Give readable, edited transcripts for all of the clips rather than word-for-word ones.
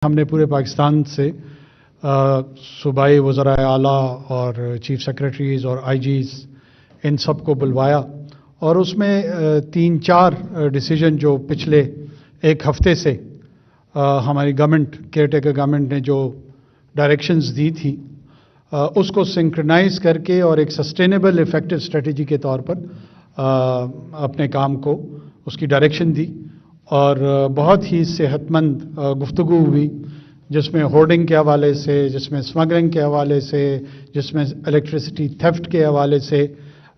हमने पूरे पाकिस्तान से सूबाई वज़राए आला और चीफ सेक्रेटरीज़ और आईजीज़ इन सब को बुलवाया और उसमें 3-4 डिसीजन जो पिछले एक हफ्ते से हमारी गवर्नमेंट केयरटेकर गवर्नमेंट ने जो डायरेक्शंस दी थी उसको सिंक्रोनाइज करके और एक सस्टेनेबल इफ़ेक्टिव स्ट्रेटजी के तौर पर अपने काम को उसकी डायरेक्शन दी और बहुत ही सेहतमंद गुफ्तगू हुई, जिसमें होर्डिंग के हवाले से, जिसमें स्मगलिंग के हवाले से, जिसमें इलेक्ट्रिसिटी थेफ्ट के हवाले से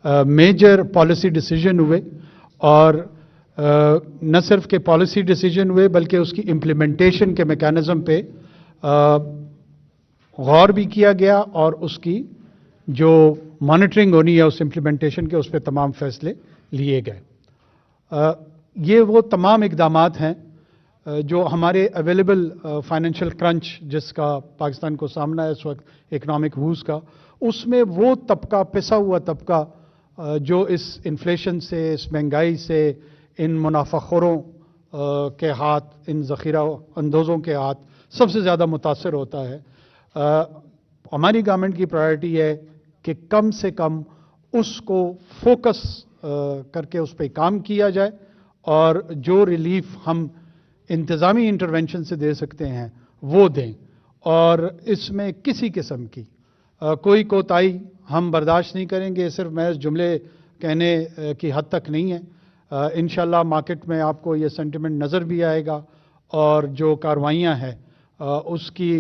मेजर पॉलिसी डिसीजन हुए और न सिर्फ के पॉलिसी डिसीजन हुए बल्कि उसकी इम्प्लीमेंटेशन के मैकेनिज़्म पे गौर भी किया गया और उसकी जो मॉनिटरिंग होनी है उस इम्प्लीमेंटेशन के, उस पर तमाम फैसले लिए गए। ये वो तमाम इक़दामात हैं जो हमारे अवेलेबल फाइनेंशियल क्रंच जिसका पाकिस्तान को सामना है इस वक्त इकनॉमिक वूज़ का, उसमें वो तबका, पिसा हुआ तबका जो इस इन्फ्लेशन से, इस महंगाई से, इन मुनाफाखोरों के हाथ, इन ज़ख़ीरा अंदोज़ों के हाथ सबसे ज़्यादा मुतासर होता है। हमारी गवर्नमेंट की प्रायोरिटी है कि कम से कम उसको फोकस करके उस पर काम किया जाए और जो रिलीफ हम इंतज़ामी इंटरवेंशन से दे सकते हैं वो दें और इसमें किसी किस्म की कोई कोताही हम बर्दाश्त नहीं करेंगे। सिर्फ महज जुमले कहने की हद तक नहीं है। इंशाल्लाह मार्केट में आपको ये सेंटिमेंट नज़र भी आएगा और जो कार्रवाइयाँ हैं उसकी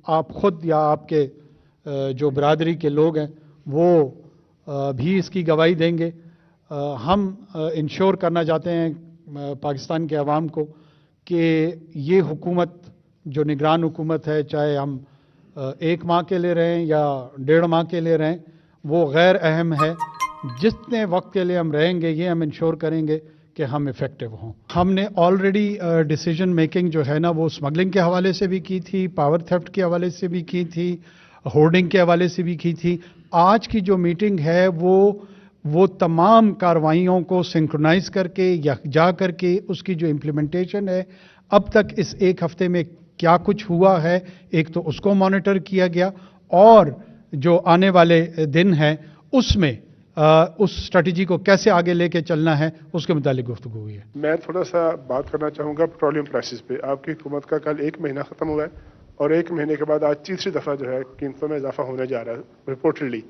आप ख़ुद या आपके जो बरादरी के लोग हैं वो भी इसकी गवाही देंगे। हम इंश्योर करना चाहते हैं पाकिस्तान के अवाम को कि ये हुकूमत जो निगरान हुकूमत है, चाहे हम 1 माह के लिए रहें या 1.5 माह के लिए रहें, वो गैर अहम है। जितने वक्त के लिए हम रहेंगे ये हम इंश्योर करेंगे कि हम इफ़ेक्टिव हों। हमने ऑलरेडी डिसीजन मेकिंग जो है ना वो स्मगलिंग के हवाले से भी की थी, पावर थेफ्ट के हवाले से भी की थी, होर्डिंग के हवाले से भी की थी। आज की जो मीटिंग है वो तमाम कार्रवाइयों को सिंक्रोनाइज करके या जा करके उसकी जो इम्प्लीमेंटेशन है अब तक इस एक हफ्ते में क्या कुछ हुआ है, एक तो उसको मॉनिटर किया गया और जो आने वाले दिन हैं उसमें उस स्ट्रेटजी को कैसे आगे लेके चलना है उसके मुतालिक गुफ्तगू हुई है। मैं थोड़ा सा बात करना चाहूँगा पेट्रोलियम प्राइसेस पे। आपकी हुकूमत का कल 1 महीना ख़त्म हुआ है और 1 महीने के बाद आज तीसरी दफ़ा जो है कीमतों में इजाफा होने जा रहा है रिपोर्टेडली।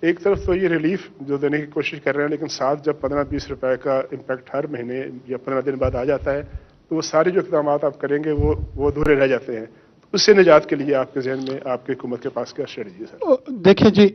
एक तरफ तो ये रिलीफ जो देने की कोशिश कर रहे हैं, लेकिन साथ जब 15-20 रुपए का इम्पैक्ट हर महीने या 15 दिन बाद आ जाता है तो वो सारे जो इक़दाम आप करेंगे वो अधूरे रह जाते हैं। तो उससे निजात के लिए आपके जहन में आपकी हुकूमत के पास क्या स्ट्रेटजी है सर? देखिए जी,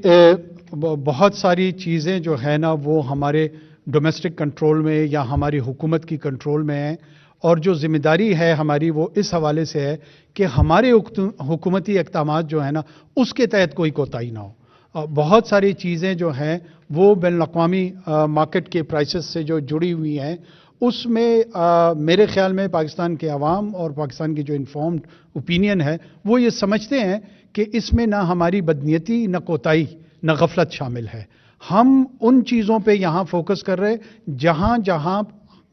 बहुत सारी चीज़ें जो है ना वो हमारे डोमेस्टिक कंट्रोल में या हमारी हुकूमत की कंट्रोल में है और जो ज़िम्मेदारी है हमारी वो इस हवाले से है कि हमारे हुकूमती इक़दामात जो है ना उसके तहत कोई कोताही ना हो। बहुत सारी चीज़ें जो हैं वो बैनुल-अक़वामी मार्केट के प्राइसेस से जो जुड़ी हुई हैं उसमें मेरे ख़्याल में पाकिस्तान के अवाम और पाकिस्तान की जो इन्फॉर्म्ड ओपिनियन है वो ये समझते हैं कि इसमें ना हमारी बदनीयती, न कोताही, न गफलत शामिल है। हम उन चीज़ों पे यहाँ फोकस कर रहे हैं जहाँ जहाँ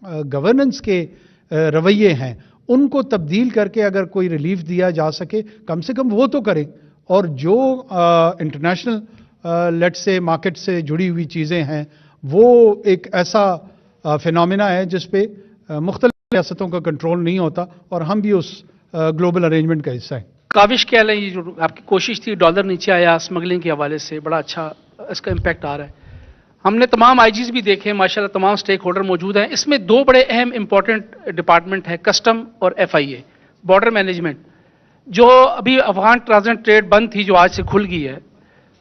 गवर्नेंस के रवैये हैं उनको तब्दील करके अगर कोई रिलीफ दिया जा सके कम से कम वो तो करें। और जो इंटरनेशनल लेट से मार्केट से जुड़ी हुई चीज़ें हैं वो एक ऐसा फिनोमिना है जिस पे मुख्तलिफ रियासतों का कंट्रोल नहीं होता और हम भी उस ग्लोबल अरेंजमेंट का हिस्सा है। काविश क्या है, ये जो आपकी कोशिश थी डॉलर नीचे आया स्मगलिंग के हवाले से बड़ा अच्छा इसका इम्पैक्ट आ रहा है। हमने तमाम आईजीज भी देखे माशाल्लाह, तमाम स्टेक होल्डर मौजूद हैं। इसमें 2 बड़े अहम इंपॉर्टेंट डिपार्टमेंट है, कस्टम और FIA बॉर्डर मैनेजमेंट। जो अभी अफगान ट्रांजिट ट्रेड बंद थी जो आज से खुल गई है,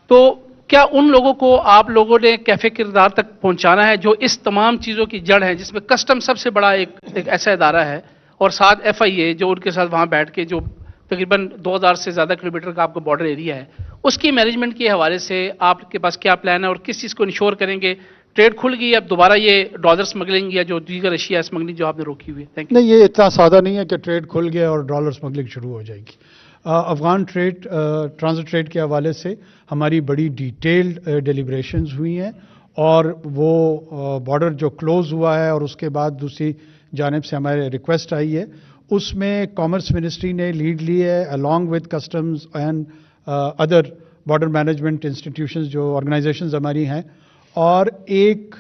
तो क्या उन लोगों को आप लोगों ने कैफे किरदार तक पहुंचाना है जो इस तमाम चीज़ों की जड़ है, जिसमें कस्टम सबसे बड़ा एक ऐसा इदारा है और साथ FIA जो उनके साथ वहाँ बैठ के जो तकरीबन 2000 से ज़्यादा किलोमीटर का आपका बॉर्डर एरिया है उसकी मैनेजमेंट के हवाले से आपके पास क्या प्लान है और किस चीज़ को इंश्योर करेंगे? ट्रेड खुल गई, अब दोबारा ये डॉलर स्मगलिंग या जो दीगर एशिया स्मगलिंग जो आपने रोकी हुई है? Thank you. नहीं, ये इतना सादा नहीं है कि ट्रेड खुल गया और डॉलर स्मगलिंग शुरू हो जाएगी। अफगान ट्रांजिट ट्रेड के हवाले से हमारी बड़ी डिटेल्ड डिलिब्रेशंस हुई हैं और वो बॉर्डर जो क्लोज़ हुआ है और उसके बाद दूसरी जानिब से हमारे रिक्वेस्ट आई है اس میں کامرس منسٹری نے لیڈ لی ہے along with customs and other border management institutions جو آرگنائزیشنز ہماری ہیں, اور ایک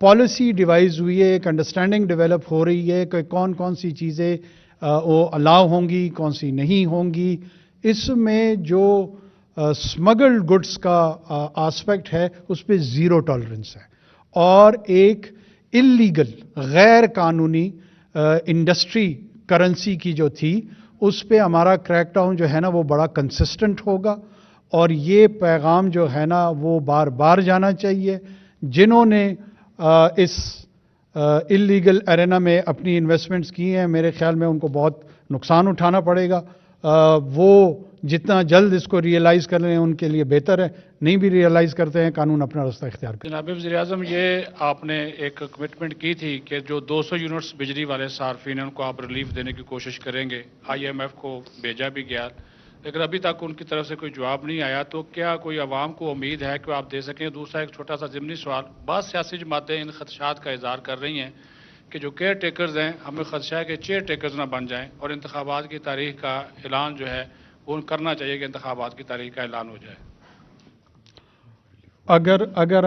پالیسی ڈیوائز ہوئی ہے, ایک انڈرسٹینڈنگ ڈیولپ ہو رہی ہے کہ کون کون سی چیزیں وہ الاؤ ہوں گی, کون سی نہیں ہوں گی. اس میں جو اسمگلڈ گڈس کا آسپیکٹ ہے اس پہ زیرو ٹالرنس ہے, اور ایک انلیگل غیر قانونی انڈسٹری کرنسی کی جو تھی اس پہ ہمارا کریک ڈاؤن جو ہے نا وہ بڑا کنسسٹنٹ ہوگا, اور یہ پیغام جو ہے نا وہ بار بار جانا چاہیے. جنہوں نے اس انلیگل ارینا میں اپنی انویسٹمنٹس کی ہیں, میرے خیال میں ان کو بہت نقصان اٹھانا پڑے گا. وہ جتنا جلد اس کو ریئلائز کر لیں ان کے لیے بہتر ہے, نہیں بھی ریئلائز کرتے ہیں قانون اپنا راستہ اختیار کرے. جناب وزیر اعظم, یہ آپ نے ایک کمٹمنٹ کی تھی کہ جو 200 یونٹس بجلی والے صارفین ہیں ان کو آپ ریلیف دینے کی کوشش کریں گے. IMF کو بھیجا بھی گیا, لیکن ابھی تک ان کی طرف سے کوئی جواب نہیں آیا. تو کیا کوئی عوام کو امید ہے کہ آپ دے سکیں؟ دوسرا ایک چھوٹا سا ضمنی سوال, بعض سیاسی جماعتیں ان خدشات کا اظہار کر رہی ہیں کہ جو کیئر ٹیکرز ہیں, ہمیں خدشہ ہے کہ چیئر ٹیکرز نہ بن جائیں, اور انتخابات کی تاریخ کا اعلان جو ہے وہ کرنا چاہیے کہ انتخابات کی تاریخ کا اعلان ہو جائے. اگر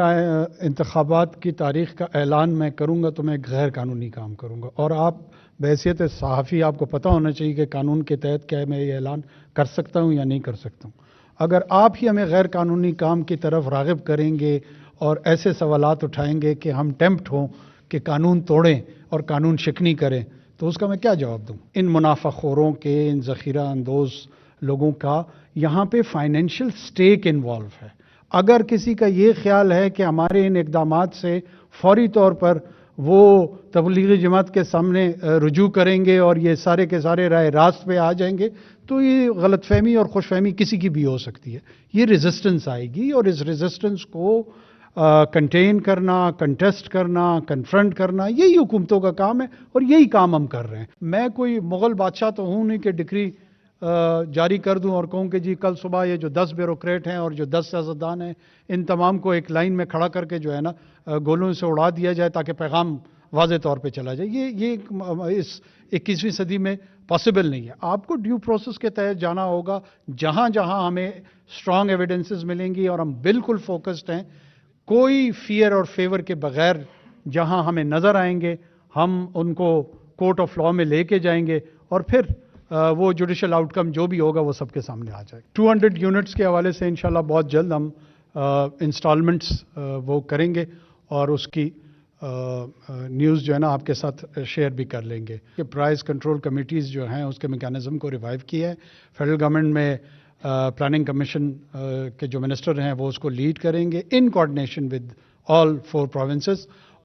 انتخابات کی تاریخ کا اعلان میں کروں گا تو میں غیر قانونی کام کروں گا, اور آپ بحیثیت صحافی آپ کو پتہ ہونا چاہیے کہ قانون کے تحت کیا میں یہ اعلان کر سکتا ہوں یا نہیں کر سکتا ہوں. اگر آپ ہی ہمیں غیر قانونی کام کی طرف راغب کریں گے اور ایسے سوالات اٹھائیں گے کہ ہم ٹیمپٹ ہوں کہ قانون توڑیں اور قانون شکنی کریں, تو اس کا میں کیا جواب دوں؟ ان منافع خوروں کے, ان ذخیرہ اندوز لوگوں کا یہاں پہ فائنینشیل سٹیک انوالو ہے. اگر کسی کا یہ خیال ہے کہ ہمارے ان اقدامات سے فوری طور پر وہ تبلیغی جماعت کے سامنے رجوع کریں گے اور یہ سارے کے سارے راہ راست پہ آ جائیں گے, تو یہ غلط فہمی اور خوش فہمی کسی کی بھی ہو سکتی ہے. یہ ریزسٹنس آئے گی, اور اس ریزسٹنس کو کنٹین کرنا, کنٹیسٹ کرنا, کنفرنٹ کرنا, یہی حکومتوں کا کام ہے, اور یہی کام ہم کر رہے ہیں. میں کوئی مغل بادشاہ تو ہوں نہیں کہ ڈکری جاری کر دوں اور کہوں کہ جی کل صبح یہ جو 10 بیوروکریٹ ہیں اور جو 10 سیاستدان ہیں ان تمام کو ایک لائن میں کھڑا کر کے جو ہے نا گولوں سے اڑا دیا جائے تاکہ پیغام واضح طور پہ چلا جائے. یہ اس 21ویں صدی میں پاسبل نہیں ہے. آپ کو ڈیو پروسیس کے تحت جانا ہوگا. جہاں جہاں ہمیں اسٹرانگ ایویڈنسز ملیں گی, اور ہم بالکل فوکسڈ ہیں, کوئی فیئر اور فیور کے بغیر جہاں ہمیں نظر آئیں گے ہم ان کو کورٹ آف لا میں لے کے جائیں گے, اور پھر وہ جوڈیشل آؤٹ کم جو بھی ہوگا وہ سب کے سامنے آ جائے. 200 یونٹس کے حوالے سے انشاءاللہ بہت جلد ہم انسٹالمنٹس وہ کریں گے, اور اس کی نیوز جو ہے نا آپ کے ساتھ شیئر بھی کر لیں گے. کہ پرائز کنٹرول کمیٹیز جو ہیں اس کے میکانزم کو ریوائیو کیا ہے. فیڈرل گورنمنٹ میں پلاننگ کمیشن کے جو منسٹر ہیں وہ اس کو لیڈ کریں گے ان کوآرڈینیشن ود آل 4 پروونسز,